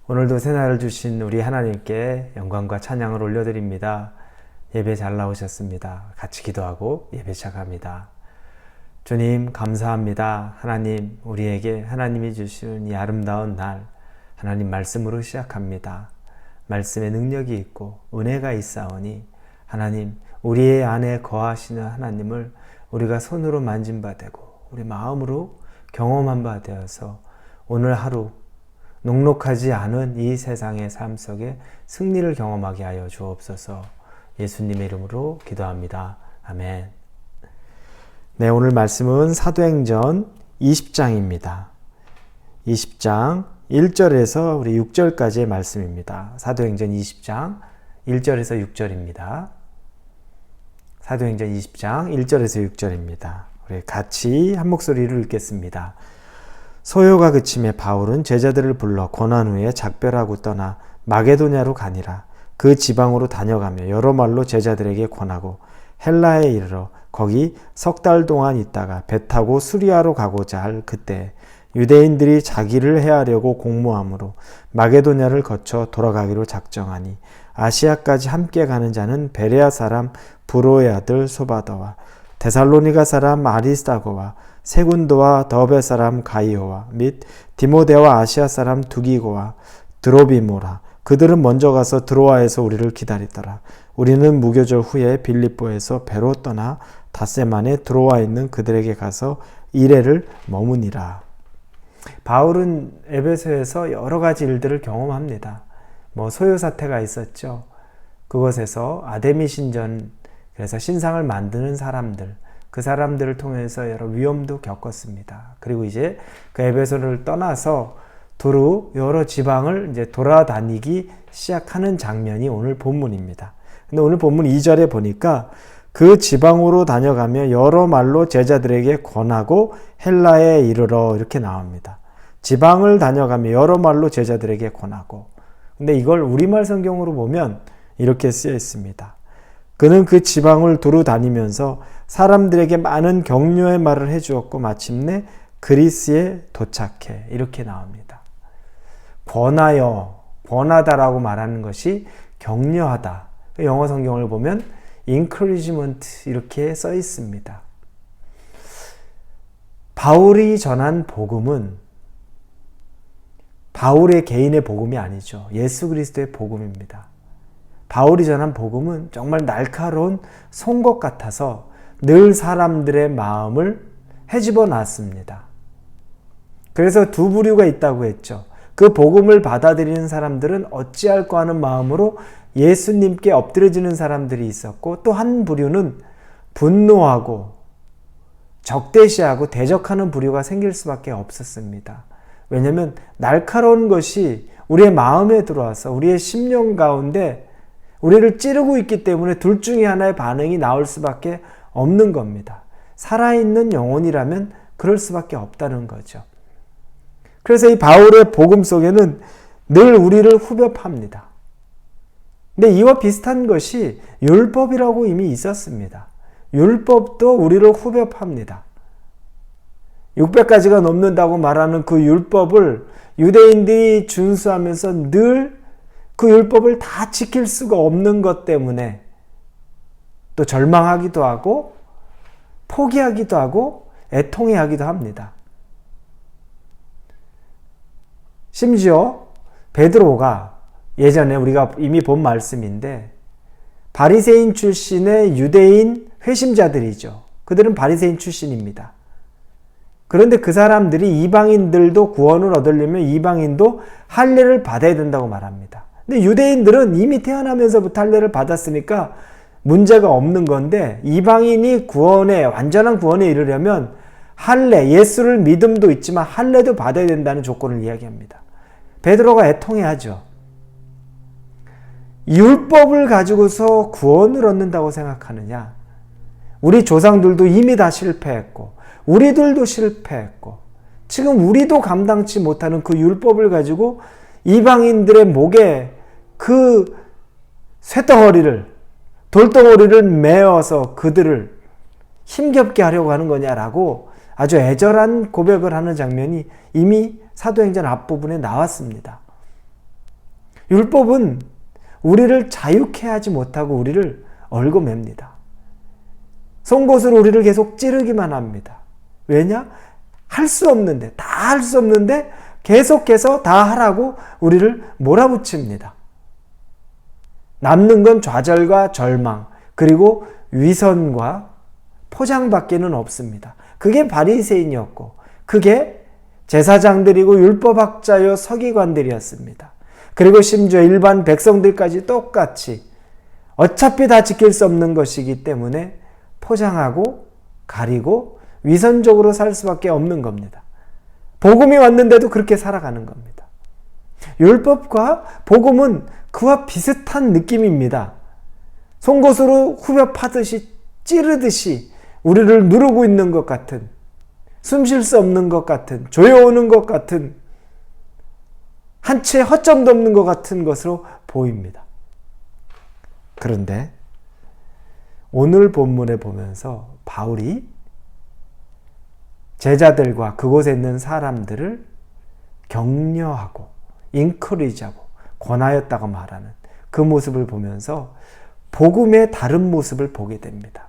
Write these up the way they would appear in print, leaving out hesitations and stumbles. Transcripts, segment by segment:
오늘도 새날을 주신 우리 하나님께 영광과 찬양을 올려드립니다. 예배 잘 나오셨습니다. 같이 기도하고 예배 시작합니다. 주님 감사합니다. 하나님 우리에게 하나님이 주신 이 아름다운 날 하나님 말씀으로 시작합니다. 말씀에 능력이 있고 은혜가 있사오니 하나님 우리의 안에 거하시는 하나님을 우리가 손으로 만진 바 되고 우리 마음으로 경험한 바 되어서 오늘 하루 녹록하지 않은 이 세상의 삶 속에 승리를 경험하게 하여 주옵소서. 예수님의 이름으로 기도합니다. 아멘. 네, 오늘 말씀은 사도행전 20장입니다. 20장 1절에서 우리 6절까지의 말씀입니다. 사도행전 20장 1절에서 6절입니다. 사도행전 20장 1절에서 6절입니다. 우리 같이 한 목소리로 읽겠습니다. 소요가 그침에 바울은 제자들을 불러 고난 후에 작별하고 떠나 마게도냐로 가니라. 그 지방으로 다녀가며 여러 말로 제자들에게 권하고 헬라에 이르러 거기 석 달 동안 있다가 배 타고 수리아로 가고자 할 그때 유대인들이 자기를 해하려고 공모함으로 마게도냐를 거쳐 돌아가기로 작정하니 아시아까지 함께 가는 자는 베레아 사람 브로의 아들 소바더와 데살로니가 사람 아리스다고와 세군도와 더베 사람 가이오와 및 디모데와 아시아 사람 두기고와 드로비모라. 그들은 먼저 가서 드로아에서 우리를 기다리더라. 우리는 무교절 후에 빌립보에서 배로 떠나 닷새만에 드로아에 있는 그들에게 가서 이레를 머무니라. 바울은 에베소에서 여러 가지 일들을 경험합니다. 소요 사태가 있었죠. 그곳에서 아데미 신전, 그래서 신상을 만드는 사람들, 그 사람들을 통해서 여러 위험도 겪었습니다. 그리고 이제 그 에베소를 떠나서 두루 여러 지방을 이제 돌아다니기 시작하는 장면이 오늘 본문입니다. 근데 오늘 본문 2절에 보니까 그 지방으로 다녀가며 여러 말로 제자들에게 권하고 헬라에 이르러 이렇게 나옵니다. 지방을 다녀가며 여러 말로 제자들에게 권하고. 근데 이걸 우리말 성경으로 보면 이렇게 쓰여 있습니다. 그는 그 지방을 두루 다니면서 사람들에게 많은 격려의 말을 해주었고 마침내 그리스에 도착해. 이렇게 나옵니다. 권하여, 권하다라고 말하는 것이 격려하다. 영어 성경을 보면 encouragement 이렇게 써 있습니다. 바울이 전한 복음은 바울의 개인의 복음이 아니죠. 예수 그리스도의 복음입니다. 바울이 전한 복음은 정말 날카로운 송곳 같아서 늘 사람들의 마음을 헤집어 놨습니다. 그래서 두 부류가 있다고 했죠. 그 복음을 받아들이는 사람들은 어찌할까 하는 마음으로 예수님께 엎드려지는 사람들이 있었고, 또 한 부류는 분노하고 적대시하고 대적하는 부류가 생길 수밖에 없었습니다. 왜냐하면 날카로운 것이 우리의 마음에 들어와서 우리의 심령 가운데 우리를 찌르고 있기 때문에 둘 중에 하나의 반응이 나올 수밖에 없는 겁니다. 살아있는 영혼이라면 그럴 수밖에 없다는 거죠. 그래서 이 바울의 복음 속에는 늘 우리를 후벼 팝니다. 근데 이와 비슷한 것이 율법이라고 이미 있었습니다. 율법도 우리를 후벼 팝니다. 600가지가 넘는다고 말하는 그 율법을 유대인들이 준수하면서 늘 그 율법을 다 지킬 수가 없는 것 때문에 또 절망하기도 하고 포기하기도 하고 애통해하기도 합니다. 심지어 베드로가 예전에 우리가 이미 본 말씀인데 바리새인 출신의 유대인 회심자들이죠. 그들은 바리새인 출신입니다. 그런데 그 사람들이 이방인들도 구원을 얻으려면 이방인도 할례를 받아야 된다고 말합니다. 근데 유대인들은 이미 태어나면서부터 할례를 받았으니까 문제가 없는 건데 이방인이 완전한 구원에 이르려면 할례, 예수를 믿음도 있지만 할례도 받아야 된다는 조건을 이야기합니다. 베드로가 애통해하죠. 율법을 가지고서 구원을 얻는다고 생각하느냐? 우리 조상들도 이미 다 실패했고 우리들도 실패했고 지금 우리도 감당치 못하는 그 율법을 가지고 이방인들의 목에 그 쇠덩어리를 돌덩어리를 메어서 그들을 힘겹게 하려고 하는 거냐라고 아주 애절한 고백을 하는 장면이 이미 사도행전 앞부분에 나왔습니다. 율법은 우리를 자유케 하지 못하고 우리를 얽어맵니다. 송곳으로 우리를 계속 찌르기만 합니다. 왜냐? 할 수 없는데, 다 할 수 없는데 계속해서 다 하라고 우리를 몰아붙입니다. 남는 건 좌절과 절망, 그리고 위선과 포장밖에는 없습니다. 그게 바리새인이었고, 그게 제사장들이고 율법학자요 서기관들이었습니다. 그리고 심지어 일반 백성들까지 똑같이 어차피 다 지킬 수 없는 것이기 때문에 포장하고 가리고 위선적으로 살 수밖에 없는 겁니다. 복음이 왔는데도 그렇게 살아가는 겁니다. 율법과 복음은 그와 비슷한 느낌입니다. 송곳으로 후벼 파듯이 찌르듯이 우리를 누르고 있는 것 같은, 숨 쉴 수 없는 것 같은, 조여오는 것 같은, 한 채 허점도 없는 것 같은 것으로 보입니다. 그런데 오늘 본문에 보면서 바울이 제자들과 그곳에 있는 사람들을 격려하고 인커리지하고 권하였다고 말하는 그 모습을 보면서 복음의 다른 모습을 보게 됩니다.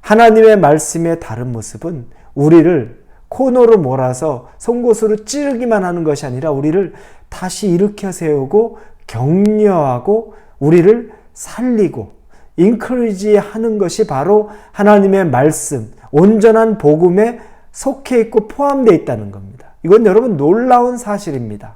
하나님의 말씀의 다른 모습은 우리를 코너로 몰아서 송곳으로 찌르기만 하는 것이 아니라 우리를 다시 일으켜 세우고 격려하고 우리를 살리고 인커리지 하는 것이 바로 하나님의 말씀, 온전한 복음에 속해 있고 포함되어 있다는 겁니다. 이건 여러분 놀라운 사실입니다.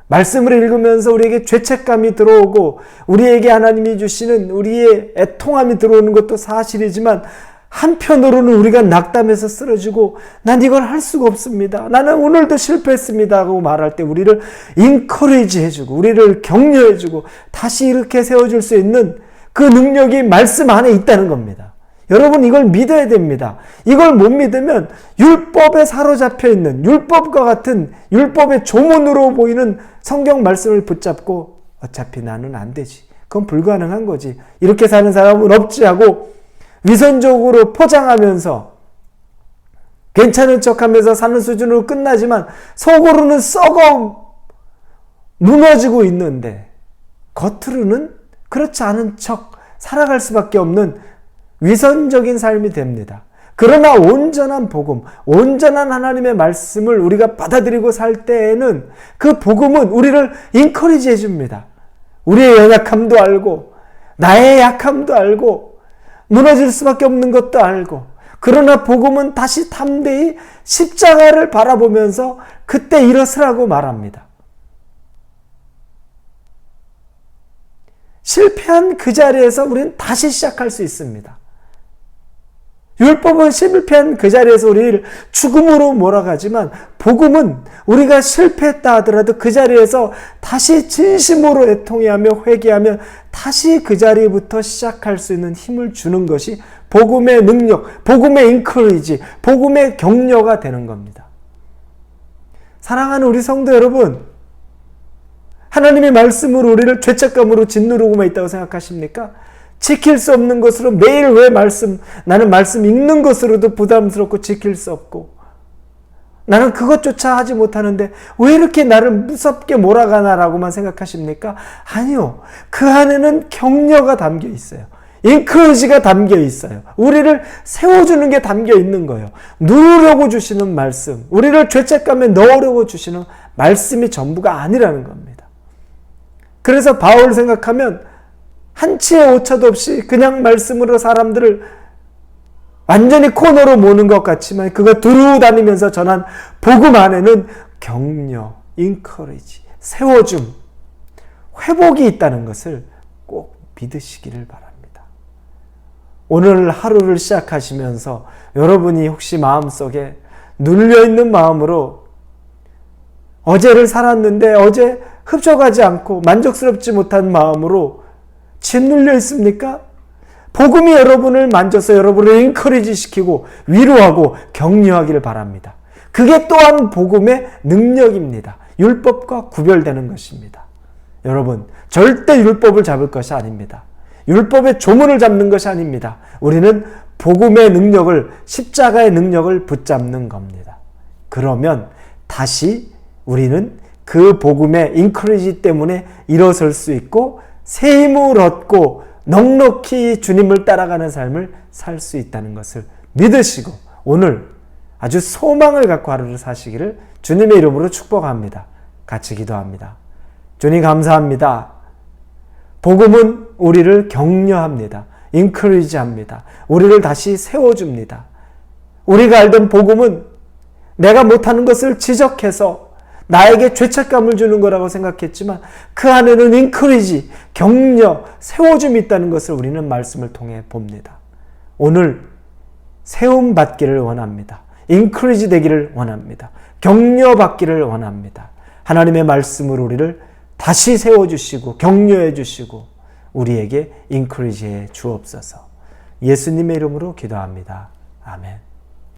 말씀을 읽으면서 우리에게 죄책감이 들어오고 우리에게 하나님이 주시는 우리의 애통함이 들어오는 것도 사실이지만 한편으로는 우리가 낙담해서 쓰러지고 난 이걸 할 수가 없습니다. 나는 오늘도 실패했습니다 하고 말할 때 우리를 인커리지 해주고 우리를 격려해주고 다시 이렇게 세워줄 수 있는 그 능력이 말씀 안에 있다는 겁니다. 여러분 이걸 믿어야 됩니다. 이걸 못 믿으면 율법에 사로잡혀 있는 율법과 같은 율법의 조문으로 보이는 성경 말씀을 붙잡고 어차피 나는 안 되지. 그건 불가능한 거지. 이렇게 사는 사람은 없지 하고 위선적으로 포장하면서 괜찮은 척하면서 사는 수준으로 끝나지만 속으로는 썩어 무너지고 있는데 겉으로는 그렇지 않은 척 살아갈 수밖에 없는 위선적인 삶이 됩니다. 그러나 온전한 복음, 온전한 하나님의 말씀을 우리가 받아들이고 살 때에는 그 복음은 우리를 인커리지 해줍니다. 우리의 연약함도 알고 나의 약함도 알고 무너질 수밖에 없는 것도 알고 그러나 복음은 다시 담대히 십자가를 바라보면서 그때 일어서라고 말합니다. 실패한 그 자리에서 우리는 다시 시작할 수 있습니다. 율법은 실패한 그 자리에서 우리를 죽음으로 몰아가지만 복음은 우리가 실패했다 하더라도 그 자리에서 다시 진심으로 애통해하며 회개하며 다시 그 자리부터 시작할 수 있는 힘을 주는 것이 복음의 능력, 복음의 인커리지, 복음의 격려가 되는 겁니다. 사랑하는 우리 성도 여러분, 하나님의 말씀으로 우리를 죄책감으로 짓누르고만 있다고 생각하십니까? 지킬 수 없는 것으로 매일 왜 나는 말씀 읽는 것으로도 부담스럽고 지킬 수 없고 나는 그것조차 하지 못하는데 왜 이렇게 나를 무섭게 몰아가나라고만 생각하십니까? 아니요. 그 안에는 격려가 담겨 있어요. 인커리지가 담겨 있어요. 우리를 세워주는 게 담겨 있는 거예요. 누르려고 주시는 말씀, 우리를 죄책감에 넣으려고 주시는 말씀이 전부가 아니라는 겁니다. 그래서 바울 생각하면 한치의 오차도 없이 그냥 말씀으로 사람들을 완전히 코너로 모는 것 같지만 그거 두루 다니면서 전한 복음 안에는 격려, 인커리지, 세워줌, 회복이 있다는 것을 꼭 믿으시기를 바랍니다. 오늘 하루를 시작하시면서 여러분이 혹시 마음속에 눌려있는 마음으로 어제를 살았는데 어제 흡족하지 않고 만족스럽지 못한 마음으로 짓눌려 있습니까? 복음이 여러분을 만져서 여러분을 인커리지 시키고 위로하고 격려하기를 바랍니다. 그게 또한 복음의 능력입니다. 율법과 구별되는 것입니다. 여러분, 절대 율법을 잡을 것이 아닙니다. 율법의 조문을 잡는 것이 아닙니다. 우리는 복음의 능력을, 십자가의 능력을 붙잡는 겁니다. 그러면 다시 우리는 그 복음의 인크리지 때문에 일어설 수 있고 새 힘을 얻고 넉넉히 주님을 따라가는 삶을 살 수 있다는 것을 믿으시고 오늘 아주 소망을 갖고 하루를 사시기를 주님의 이름으로 축복합니다. 같이 기도합니다. 주님 감사합니다. 복음은 우리를 격려합니다. 인크리지합니다. 우리를 다시 세워줍니다. 우리가 알던 복음은 내가 못하는 것을 지적해서 나에게 죄책감을 주는 거라고 생각했지만 그 안에는 인크리지, 격려, 세워줌이 있다는 것을 우리는 말씀을 통해 봅니다. 오늘 세움 받기를 원합니다. 인크리지 되기를 원합니다. 격려 받기를 원합니다. 하나님의 말씀으로 우리를 다시 세워주시고 격려해 주시고 우리에게 인크리지해 주옵소서. 예수님의 이름으로 기도합니다. 아멘.